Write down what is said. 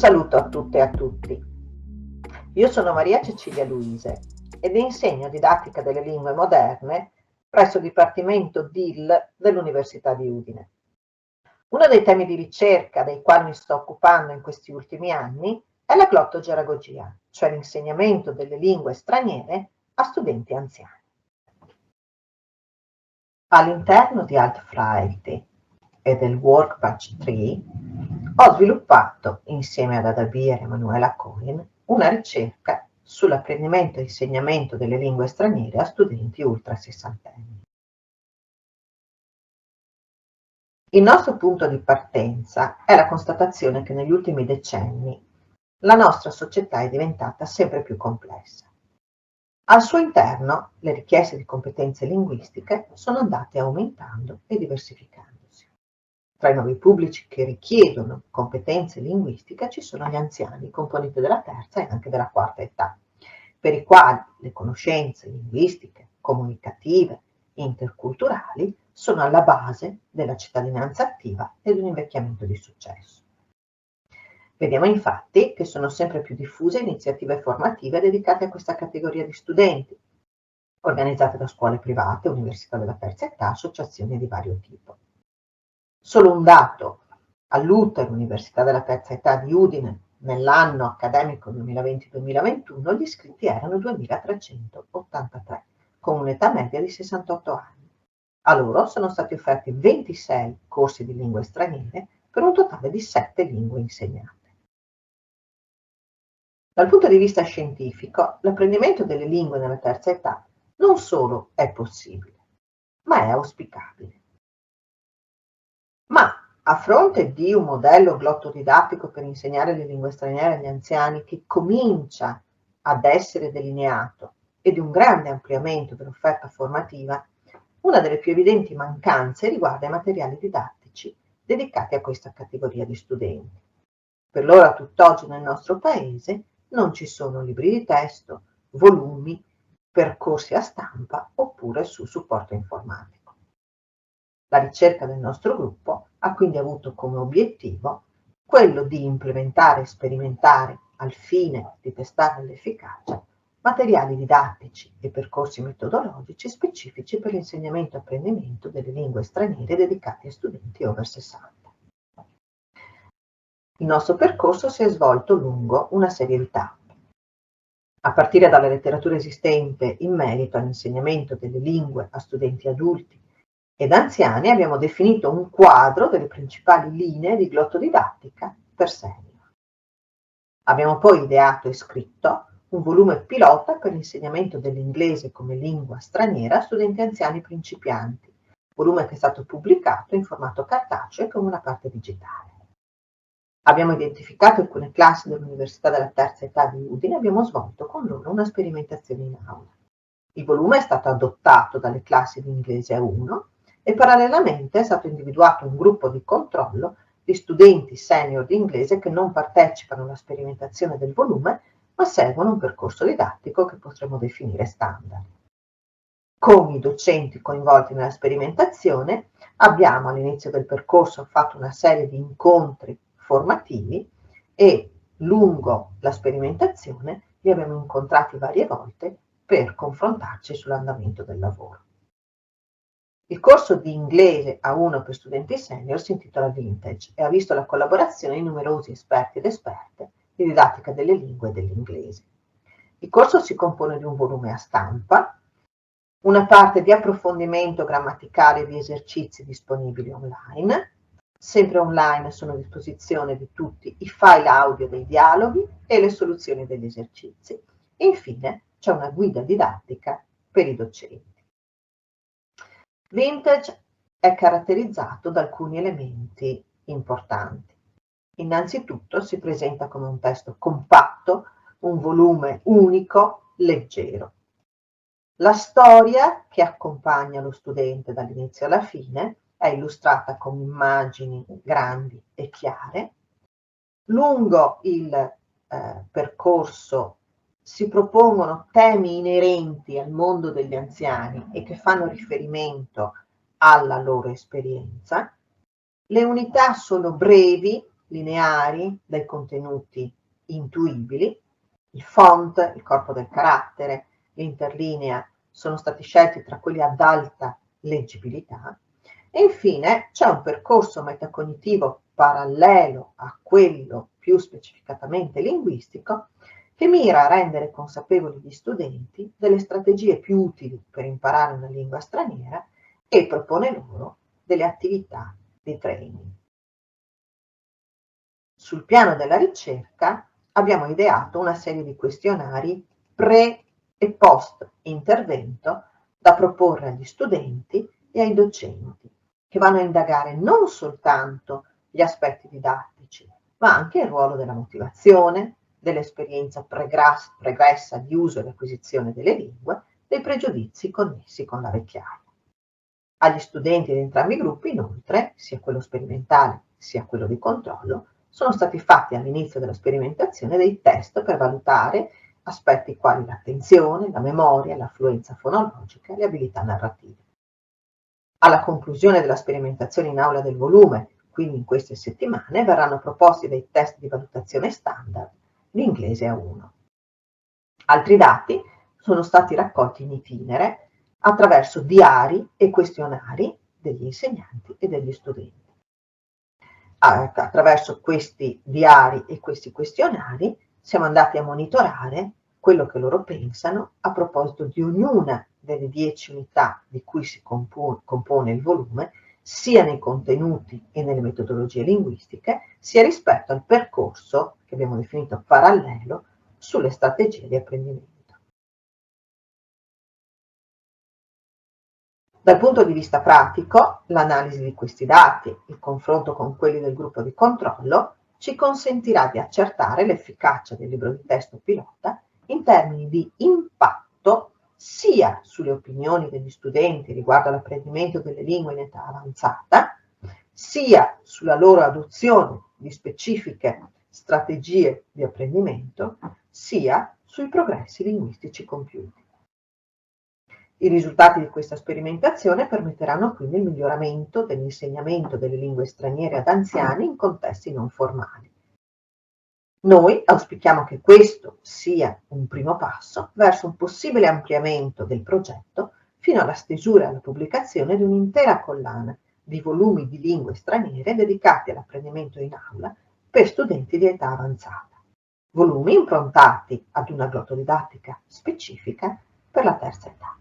saluto a tutte e a tutti. Io sono Maria Cecilia Luise ed insegno didattica delle lingue moderne presso il Dipartimento DIL dell'Università di Udine. Uno dei temi di ricerca dei quali mi sto occupando in questi ultimi anni è la glottogeragogia, cioè l'insegnamento delle lingue straniere a studenti anziani. All'interno di Alt-Friday e del Workbatch 3 ho sviluppato, insieme ad Ada Beer e Manuela Cohen, una ricerca sull'apprendimento e insegnamento delle lingue straniere a studenti ultra sessantenni. Il nostro punto di partenza è la constatazione che negli ultimi decenni la nostra società è diventata sempre più complessa. Al suo interno le richieste di competenze linguistiche sono andate aumentando e diversificandosi. Tra i nuovi pubblici che richiedono competenze linguistiche ci sono gli anziani, componenti della terza e anche della quarta età, per i quali le conoscenze linguistiche, comunicative, interculturali sono alla base della cittadinanza attiva e di un invecchiamento di successo. Vediamo infatti che sono sempre più diffuse iniziative formative dedicate a questa categoria di studenti, organizzate da scuole private, università della terza età, associazioni di vario tipo. Solo un dato: all'UTER, Università della terza età di Udine, nell'anno accademico 2020-2021 gli iscritti erano 2.383, con un'età media di 68 anni. A loro sono stati offerti 26 corsi di lingue straniere per un totale di 7 lingue insegnate. Dal punto di vista scientifico, l'apprendimento delle lingue nella terza età non solo è possibile, ma è auspicabile. Ma a fronte di un modello glottodidattico per insegnare le lingue straniere agli anziani che comincia ad essere delineato e di un grande ampliamento dell'offerta formativa, una delle più evidenti mancanze riguarda i materiali didattici dedicati a questa categoria di studenti. Per l'ora, a tutt'oggi nel nostro paese non ci sono libri di testo, volumi, percorsi a stampa oppure su supporto informatico. La ricerca del nostro gruppo ha quindi avuto come obiettivo quello di implementare e sperimentare, al fine di testare l'efficacia, materiali didattici e percorsi metodologici specifici per l'insegnamento e apprendimento delle lingue straniere dedicati a studenti over 60. Il nostro percorso si è svolto lungo una serie di tappe. A partire dalla letteratura esistente in merito all'insegnamento delle lingue a studenti adulti ed anziani, abbiamo definito un quadro delle principali linee di glottodidattica per senior. Abbiamo poi ideato e scritto un volume pilota per l'insegnamento dell'inglese come lingua straniera a studenti anziani principianti, volume che è stato pubblicato in formato cartaceo e con una parte digitale. Abbiamo identificato alcune classi dell'Università della terza età di Udine e abbiamo svolto con loro una sperimentazione in aula. Il volume è stato adottato dalle classi di inglese A1 e parallelamente è stato individuato un gruppo di controllo di studenti senior di inglese che non partecipano alla sperimentazione del volume, ma seguono un percorso didattico che potremmo definire standard. Con i docenti coinvolti nella sperimentazione abbiamo all'inizio del percorso fatto una serie di incontri formativi e lungo la sperimentazione li abbiamo incontrati varie volte per confrontarci sull'andamento del lavoro. Il corso di inglese A1 per studenti senior si intitola Vintage e ha visto la collaborazione di numerosi esperti ed esperte di didattica delle lingue e dell'inglese. Il corso si compone di un volume a stampa, una parte di approfondimento grammaticale e di esercizi disponibili online. Sempre online sono a disposizione di tutti i file audio dei dialoghi e le soluzioni degli esercizi. E infine c'è una guida didattica per i docenti. Vintage è caratterizzato da alcuni elementi importanti. Innanzitutto si presenta come un testo compatto, un volume unico, leggero. La storia che accompagna lo studente dall'inizio alla fine è illustrata con immagini grandi e chiare. Lungo il percorso si propongono temi inerenti al mondo degli anziani e che fanno riferimento alla loro esperienza. Le unità sono brevi, lineari, dai contenuti intuibili. Il font, il corpo del carattere, l'interlinea sono stati scelti tra quelli ad alta leggibilità. E infine c'è un percorso metacognitivo parallelo a quello più specificatamente linguistico che mira a rendere consapevoli gli studenti delle strategie più utili per imparare una lingua straniera e propone loro delle attività di training. Sul piano della ricerca abbiamo ideato una serie di questionari pre e post intervento da proporre agli studenti e ai docenti, che vanno a indagare non soltanto gli aspetti didattici, ma anche il ruolo della motivazione, dell'esperienza pregressa di uso e acquisizione delle lingue, dei pregiudizi connessi con la vecchiaia. Agli studenti di entrambi i gruppi, inoltre, sia quello sperimentale sia quello di controllo, sono stati fatti all'inizio della sperimentazione dei test per valutare aspetti quali l'attenzione, la memoria, l'affluenza fonologica e le abilità narrative. Alla conclusione della sperimentazione in aula del volume, quindi in queste settimane, verranno proposti dei test di valutazione standard di inglese A1. Altri dati sono stati raccolti in itinere attraverso diari e questionari degli insegnanti e degli studenti. Attraverso questi diari e questi questionari siamo andati a monitorare quello che loro pensano a proposito di ognuna delle 10 unità di cui si compone il volume, sia nei contenuti e nelle metodologie linguistiche, sia rispetto al percorso che abbiamo definito parallelo sulle strategie di apprendimento. Dal punto di vista pratico, l'analisi di questi dati, il confronto con quelli del gruppo di controllo, ci consentirà di accertare l'efficacia del libro di testo pilota in termini di impatto sia sulle opinioni degli studenti riguardo all'apprendimento delle lingue in età avanzata, sia sulla loro adozione di specifiche strategie di apprendimento, sia sui progressi linguistici compiuti. I risultati di questa sperimentazione permetteranno quindi il miglioramento dell'insegnamento delle lingue straniere ad anziani in contesti non formali. Noi auspichiamo che questo sia un primo passo verso un possibile ampliamento del progetto fino alla stesura e alla pubblicazione di un'intera collana di volumi di lingue straniere dedicati all'apprendimento in aula per studenti di età avanzata. Volumi improntati ad una glottodidattica specifica per la terza età.